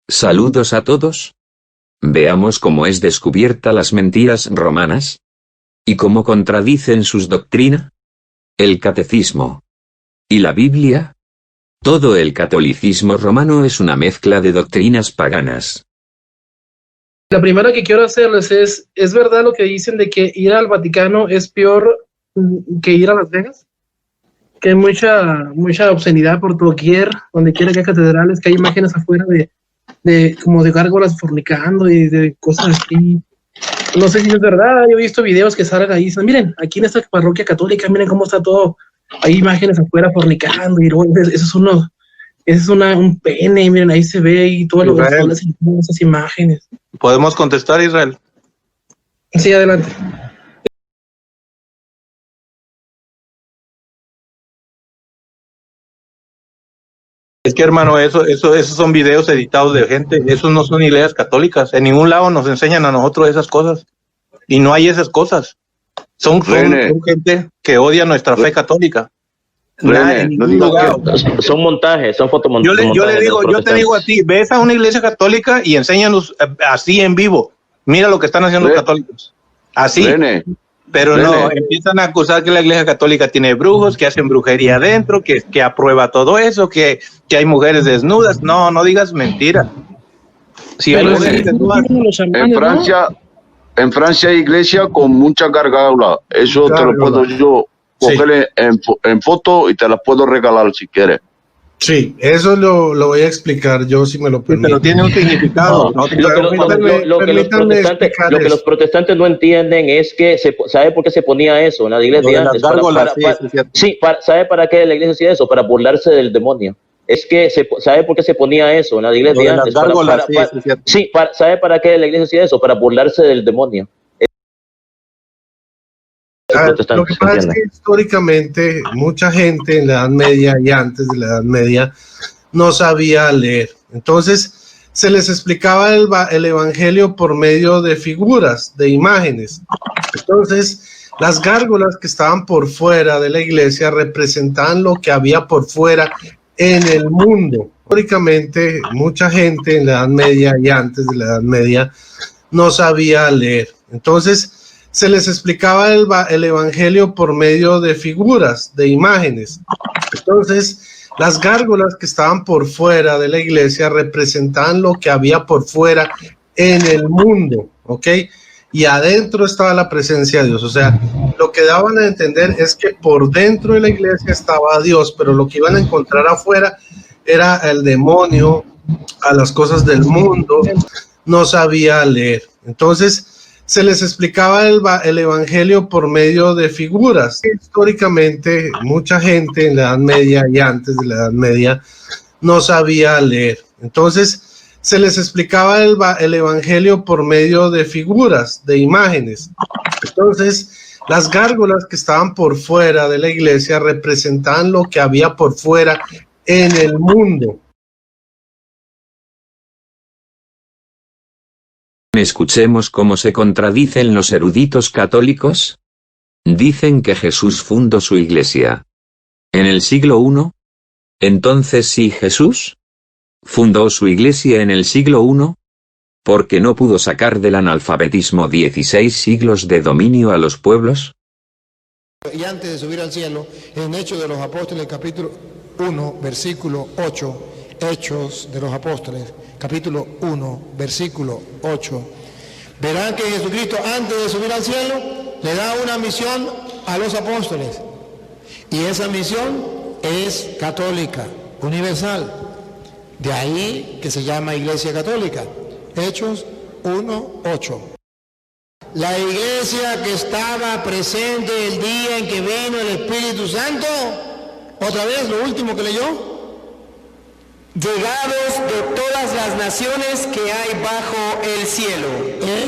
Saludos a todos. Veamos cómo es descubierta las mentiras romanas y cómo contradicen sus doctrinas. El catecismo y la Biblia. Todo el catolicismo romano es una mezcla de doctrinas paganas. La primera que quiero hacerles ¿es verdad lo que dicen de que ir al Vaticano es peor que ir a Las Vegas? Que hay mucha obscenidad por doquier, donde quiera que hay catedrales, que hay imágenes afuera de como de gárgolas fornicando y de cosas así. No sé si es verdad, yo he visto videos que salen ahí, dicen, miren, aquí en esta parroquia católica, miren cómo está todo, hay imágenes afuera fornicando, y luego eso es un pene, miren, ahí se ve, y todas esas imágenes. ¿Podemos contestar, Israel? Sí, adelante. Es que, hermano, esos son videos editados de gente, esos no son iglesias católicas. En ningún lado nos enseñan a nosotros esas cosas. Y no hay esas cosas. Son gente que odia nuestra fe católica. Son montajes, son fotomontajes. Yo te digo a ti, ves a una iglesia católica y enséñanos así en vivo. Mira lo que están haciendo los católicos. Así. Pero no, empiezan a acusar que la iglesia católica tiene brujos, que hacen brujería adentro, que aprueba todo eso, que hay mujeres desnudas. No digas mentira. Si hay mujeres desnudas. En Francia hay iglesia con mucha gárgolas. Eso te lo puedo yo coger en foto y te las puedo regalar si quieres. Sí, eso lo voy a explicar yo si me lo permiten. Pero tiene un significado. Lo que los protestantes no entienden es que ¿sabe por qué se ponía eso en la iglesia antes? ¿Sabe para qué la iglesia hacía eso? Para burlarse del demonio. ¿Sabe por qué se ponía eso en la iglesia antes? ¿Sabe para qué la iglesia hacía eso? Para burlarse del demonio. Lo que pasa es que históricamente mucha gente en la Edad Media y antes de la Edad Media no sabía leer. Entonces se les explicaba el evangelio por medio de figuras, de imágenes. Entonces las gárgolas que estaban por fuera de la iglesia representaban lo que había por fuera en el mundo. Históricamente mucha gente en la Edad Media y antes de la Edad Media no sabía leer. Entonces se les explicaba el evangelio por medio de figuras, de imágenes. Entonces, las gárgolas que estaban por fuera de la iglesia representaban lo que había por fuera en el mundo, ¿ok? Y adentro estaba la presencia de Dios. O sea, lo que daban a entender es que por dentro de la iglesia estaba Dios, pero lo que iban a encontrar afuera era el demonio, a las cosas del mundo. No sabía leer. Entonces se les explicaba el evangelio por medio de figuras. Históricamente mucha gente en la Edad Media y antes de la Edad Media no sabía leer. Entonces se les explicaba el evangelio por medio de figuras, de imágenes. Entonces las gárgolas que estaban por fuera de la iglesia representaban lo que había por fuera en el mundo. Escuchemos cómo se contradicen los eruditos católicos. Dicen que Jesús fundó su iglesia en el siglo I. Entonces, si Jesús fundó su iglesia en el siglo I, ¿por qué no pudo sacar del analfabetismo 16 siglos de dominio a los pueblos? Y antes de subir al cielo, en Hechos de los Apóstoles, capítulo 1, versículo 8, Hechos de los Apóstoles, capítulo 1, versículo 8. Verán que Jesucristo, antes de subir al cielo, le da una misión a los apóstoles. Y esa misión es católica, universal. De ahí que se llama Iglesia Católica. Hechos 1, 8. La iglesia que estaba presente el día en que vino el Espíritu Santo, otra vez lo último que leyó, llegados de todas las naciones que hay bajo el cielo.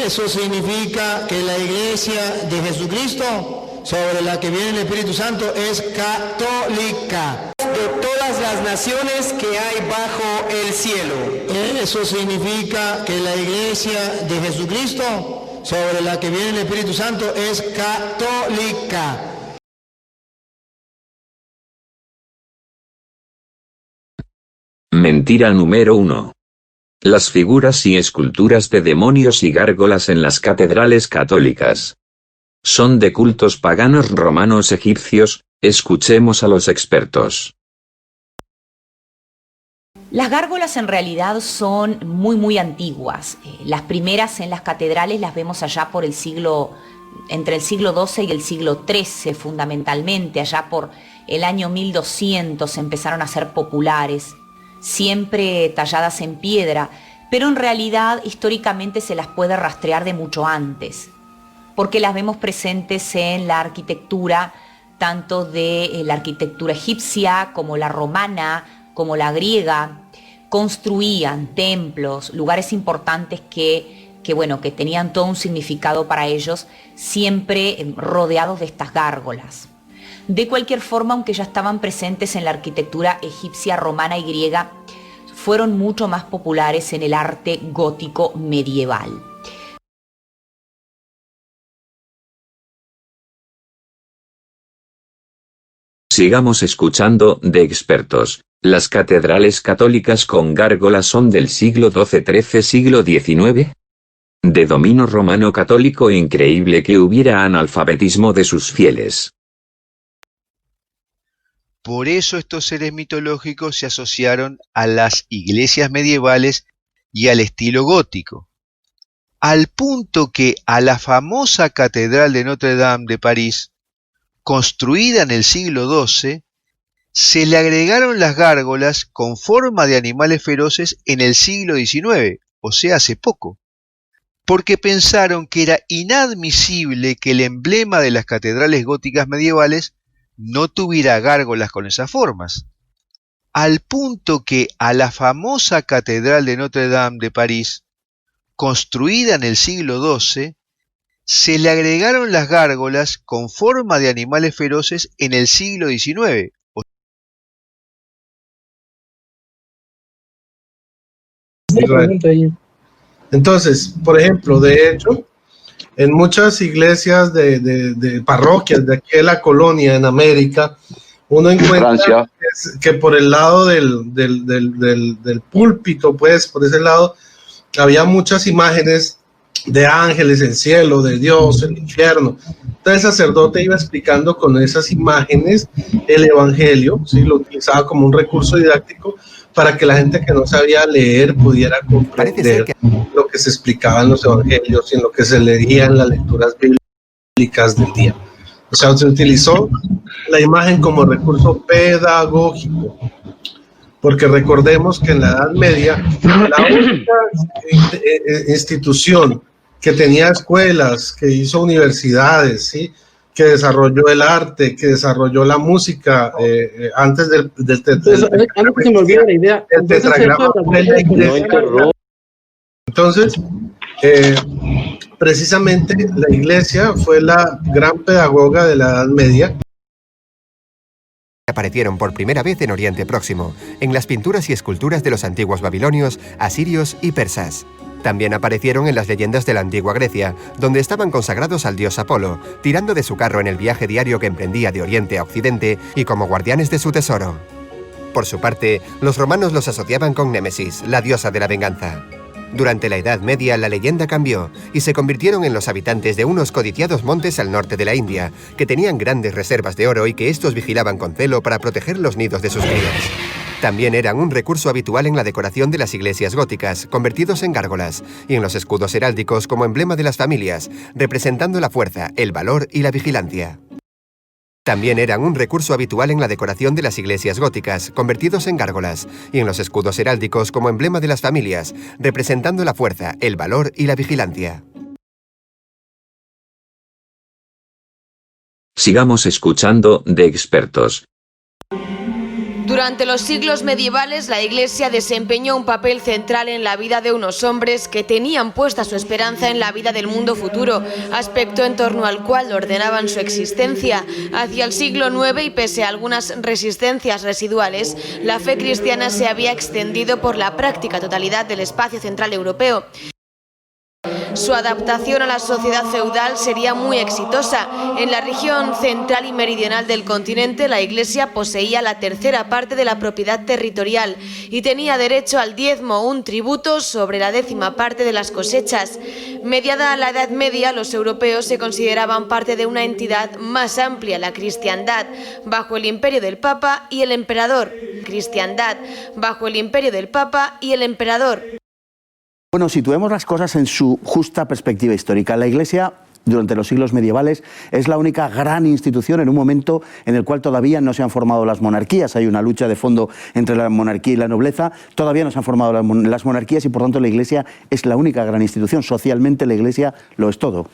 Eso significa que la iglesia de Jesucristo, sobre la que viene el Espíritu Santo, es católica. De todas las naciones que hay bajo el cielo. Eso significa que la iglesia de Jesucristo, sobre la que viene el Espíritu Santo, es católica. Mentira número 1. Las figuras y esculturas de demonios y gárgolas en las catedrales católicas son de cultos paganos romanos egipcios. Escuchemos a los expertos. Las gárgolas en realidad son muy antiguas. Las primeras en las catedrales las vemos allá por entre el siglo XII y el siglo XIII fundamentalmente. Allá por el año 1200 empezaron a ser populares, siempre talladas en piedra, pero en realidad históricamente se las puede rastrear de mucho antes, porque las vemos presentes en la arquitectura, tanto de la arquitectura egipcia como la romana, como la griega. Construían templos, lugares importantes que tenían todo un significado para ellos, siempre rodeados de estas gárgolas. De cualquier forma, aunque ya estaban presentes en la arquitectura egipcia, romana y griega, fueron mucho más populares en el arte gótico medieval. Sigamos escuchando de expertos. ¿Las catedrales católicas con gárgolas son del siglo XII-XIII, siglo XIX? De dominio romano católico. Increíble que hubiera analfabetismo de sus fieles. Por eso estos seres mitológicos se asociaron a las iglesias medievales y al estilo gótico, al punto que a la famosa Catedral de Notre Dame de París, construida en el siglo XII, se le agregaron las gárgolas con forma de animales feroces en el siglo XIX, o sea, hace poco, porque pensaron que era inadmisible que el emblema de las catedrales góticas medievales no tuviera gárgolas con esas formas, al punto que a la famosa Catedral de Notre Dame de París, construida en el siglo XII, se le agregaron las gárgolas con forma de animales feroces en el siglo XIX. Entonces, por ejemplo, de hecho, en muchas iglesias de parroquias de aquí de la colonia en América, uno encuentra que por el lado del púlpito, pues por ese lado, había muchas imágenes de ángeles, el cielo, de Dios, el infierno. Entonces el sacerdote iba explicando con esas imágenes el evangelio, ¿sí? Lo utilizaba como un recurso didáctico para que la gente que no sabía leer pudiera comprender lo que se explicaba en los evangelios y en lo que se leía en las lecturas bíblicas del día. O sea, se utilizó la imagen como recurso pedagógico, porque recordemos que en la Edad Media la única institución que tenía escuelas, que hizo universidades, ¿sí?, que desarrolló el arte, que desarrolló la música, antes del antes que me olvide la idea, entonces, precisamente la iglesia fue la gran pedagoga de la Edad Media. Aparecieron por primera vez en Oriente Próximo, en las pinturas y esculturas de los antiguos babilonios, asirios y persas. También aparecieron en las leyendas de la antigua Grecia, donde estaban consagrados al dios Apolo, tirando de su carro en el viaje diario que emprendía de Oriente a Occidente y como guardianes de su tesoro. Por su parte, los romanos los asociaban con Némesis, la diosa de la venganza. Durante la Edad Media la leyenda cambió y se convirtieron en los habitantes de unos codiciados montes al norte de la India, que tenían grandes reservas de oro y que estos vigilaban con celo para proteger los nidos de sus crías. También eran un recurso habitual en la decoración de las iglesias góticas, convertidos en gárgolas, y en los escudos heráldicos como emblema de las familias, representando la fuerza, el valor y la vigilancia. También eran un recurso habitual en la decoración de las iglesias góticas, convertidos en gárgolas, y en los escudos heráldicos como emblema de las familias, representando la fuerza, el valor y la vigilancia. Sigamos escuchando de expertos. Durante los siglos medievales, la Iglesia desempeñó un papel central en la vida de unos hombres que tenían puesta su esperanza en la vida del mundo futuro, aspecto en torno al cual ordenaban su existencia. Hacia el siglo IX, y pese a algunas resistencias residuales, la fe cristiana se había extendido por la práctica totalidad del espacio central europeo. Su adaptación a la sociedad feudal sería muy exitosa. En la región central y meridional del continente, la Iglesia poseía la tercera parte de la propiedad territorial y tenía derecho al diezmo, un tributo sobre la 10ª parte de las cosechas. Mediada la Edad Media, los europeos se consideraban parte de una entidad más amplia, la cristiandad, bajo el imperio del Papa y el emperador. Cristiandad, bajo el imperio del Papa y el emperador. Bueno, situemos las cosas en su justa perspectiva histórica. La Iglesia, durante los siglos medievales, es la única gran institución en un momento en el cual todavía no se han formado las monarquías. Hay una lucha de fondo entre la monarquía y la nobleza. Todavía no se han formado las monarquías y, por tanto, la Iglesia es la única gran institución. Socialmente, la Iglesia lo es todo.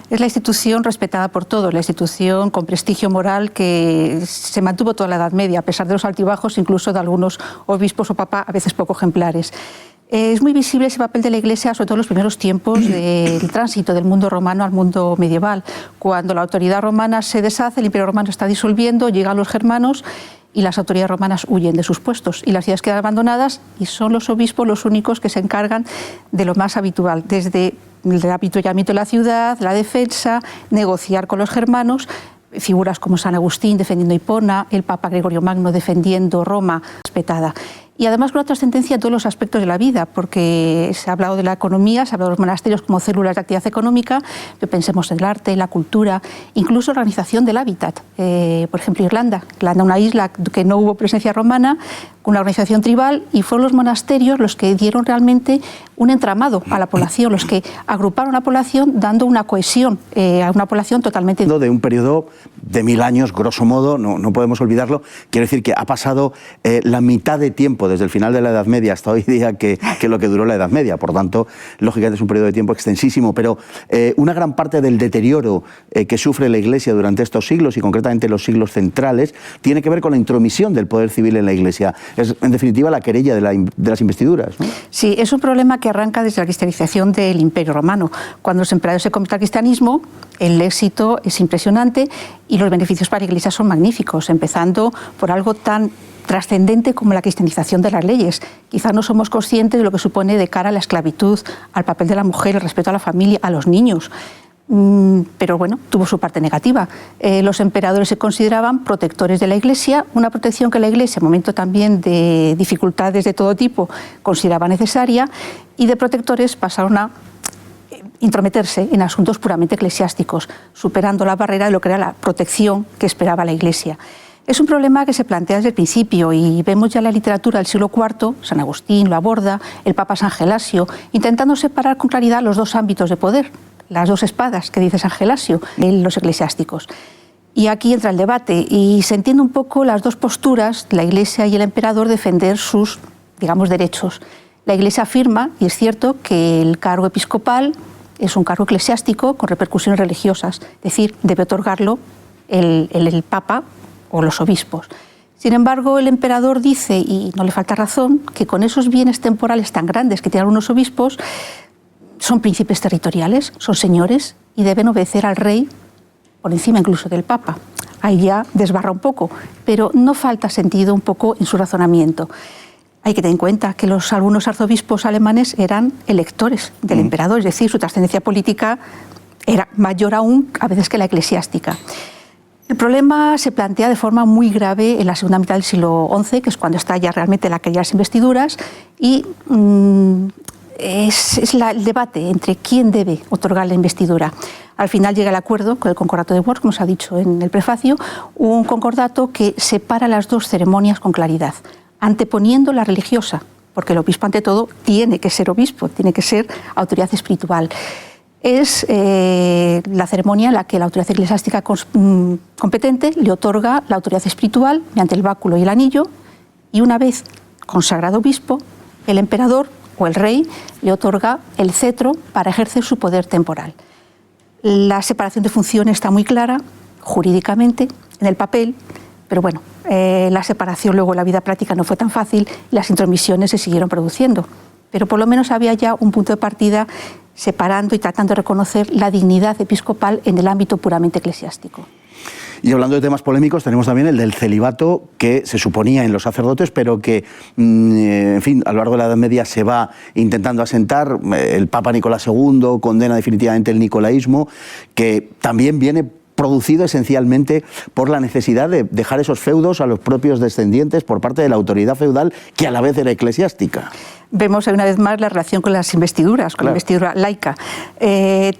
Es la institución respetada por todos, la institución con prestigio moral que se mantuvo toda la Edad Media, a pesar de los altibajos, incluso de algunos obispos o papa, a veces poco ejemplares. Es muy visible ese papel de la Iglesia, sobre todo en los primeros tiempos del tránsito del mundo romano al mundo medieval. Cuando la autoridad romana se deshace, el Imperio Romano está disolviendo, llegan los germanos y las autoridades romanas huyen de sus puestos y las ciudades quedan abandonadas y son los obispos los únicos que se encargan de lo más habitual, desde el apituyamiento de la ciudad, la defensa, negociar con los germanos. Figuras como San Agustín defendiendo Hipona, el Papa Gregorio Magno defendiendo Roma respetada. Y además con una trascendencia en todos los aspectos de la vida, porque se ha hablado de la economía, se ha hablado de los monasterios como células de actividad económica, pero pensemos en el arte, la cultura, incluso la organización del hábitat. Por ejemplo, Irlanda, una isla que no hubo presencia romana, con una organización tribal, y fueron los monasterios los que dieron realmente un entramado a la población, los que agruparon a la población dando una cohesión a una población totalmente... De un periodo de 1000 años, grosso modo, no podemos olvidarlo. Quiero decir que ha pasado la mitad de tiempo desde el final de la Edad Media hasta hoy día que lo que duró la Edad Media. Por tanto, lógicamente es un periodo de tiempo extensísimo, pero una gran parte del deterioro que sufre la Iglesia durante estos siglos, y concretamente los siglos centrales, tiene que ver con la intromisión del poder civil en la Iglesia. Es, en definitiva, la querella de las investiduras, ¿no? Sí, es un problema que arranca desde la cristianización del Imperio Romano. Cuando los emperadores se convierten al cristianismo, el éxito es impresionante y los beneficios para la Iglesia son magníficos, empezando por algo tan trascendente como la cristianización de las leyes. Quizás no somos conscientes de lo que supone de cara a la esclavitud, al papel de la mujer, el respeto a la familia, a los niños. Pero bueno, tuvo su parte negativa. Los emperadores se consideraban protectores de la Iglesia, una protección que la Iglesia, en momento también de dificultades de todo tipo, consideraba necesaria, y de protectores pasaron a intrometerse en asuntos puramente eclesiásticos, superando la barrera de lo que era la protección que esperaba la Iglesia. Es un problema que se plantea desde el principio y vemos ya en la literatura del siglo IV, San Agustín lo aborda, el Papa San Gelasio, intentando separar con claridad los dos ámbitos de poder, las dos espadas que dice San Gelasio, de los eclesiásticos. Y aquí entra el debate y se entiende un poco las dos posturas, la Iglesia y el emperador, defender sus, digamos, derechos. La Iglesia afirma, y es cierto, que el cargo episcopal es un cargo eclesiástico con repercusiones religiosas, es decir, debe otorgarlo el Papa o los obispos. Sin embargo, el emperador dice, y no le falta razón, que con esos bienes temporales tan grandes que tienen unos obispos, son príncipes territoriales, son señores y deben obedecer al rey por encima incluso del Papa. Ahí ya desbarra un poco, pero no falta sentido un poco en su razonamiento. Hay que tener en cuenta que algunos arzobispos alemanes eran electores del emperador, es decir, su trascendencia política era mayor aún a veces que la eclesiástica. El problema se plantea de forma muy grave en la segunda mitad del siglo XI, que es cuando está ya realmente la caída de las investiduras, y es el debate entre quién debe otorgar la investidura. Al final llega el acuerdo con el Concordato de Worms, como se ha dicho en el prefacio, un concordato que separa las dos ceremonias con claridad, anteponiendo la religiosa, porque el obispo ante todo tiene que ser obispo, tiene que ser autoridad espiritual. Es la ceremonia en la que la autoridad eclesiástica competente le otorga la autoridad espiritual mediante el báculo y el anillo, y una vez consagrado obispo, el emperador o el rey le otorga el cetro para ejercer su poder temporal. La separación de funciones está muy clara, jurídicamente, en el papel, pero bueno, la separación luego en la vida práctica no fue tan fácil, las intromisiones se siguieron produciendo, pero por lo menos había ya un punto de partida separando y tratando de reconocer la dignidad episcopal en el ámbito puramente eclesiástico. Y hablando de temas polémicos, tenemos también el del celibato, que se suponía en los sacerdotes, pero que, en fin, a lo largo de la Edad Media se va intentando asentar. El Papa Nicolás II condena definitivamente el nicolaísmo, que también viene producido esencialmente por la necesidad de dejar esos feudos a los propios descendientes por parte de la autoridad feudal, que a la vez era eclesiástica. Vemos una vez más la relación con las investiduras, con la investidura laica.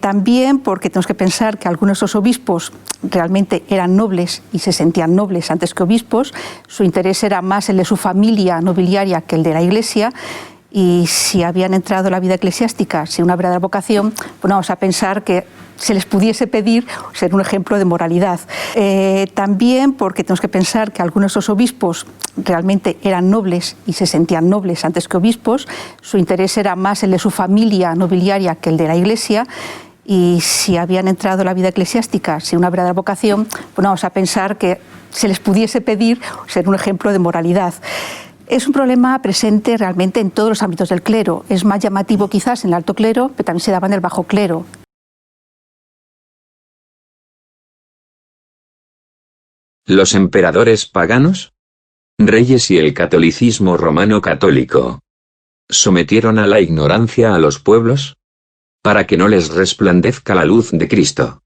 También porque tenemos que pensar que algunos de esos obispos realmente eran nobles y se sentían nobles antes que obispos. Su interés era más el de su familia nobiliaria que el de la Iglesia. Y si habían entrado en la vida eclesiástica sin una verdadera vocación, pues vamos a pensar que se les pudiese pedir ser un ejemplo de moralidad. También porque tenemos que pensar que algunos de esos obispos realmente eran nobles y se sentían nobles antes que obispos. Su interés era más el de su familia nobiliaria que el de la Iglesia. Y si habían entrado en la vida eclesiástica sin una verdadera vocación, pues vamos a pensar que se les pudiese pedir ser un ejemplo de moralidad. Es un problema presente realmente en todos los ámbitos del clero. Es más llamativo quizás en el alto clero, pero también se daba en el bajo clero. Los emperadores paganos, reyes y el catolicismo romano católico sometieron a la ignorancia a los pueblos para que no les resplandezca la luz de Cristo.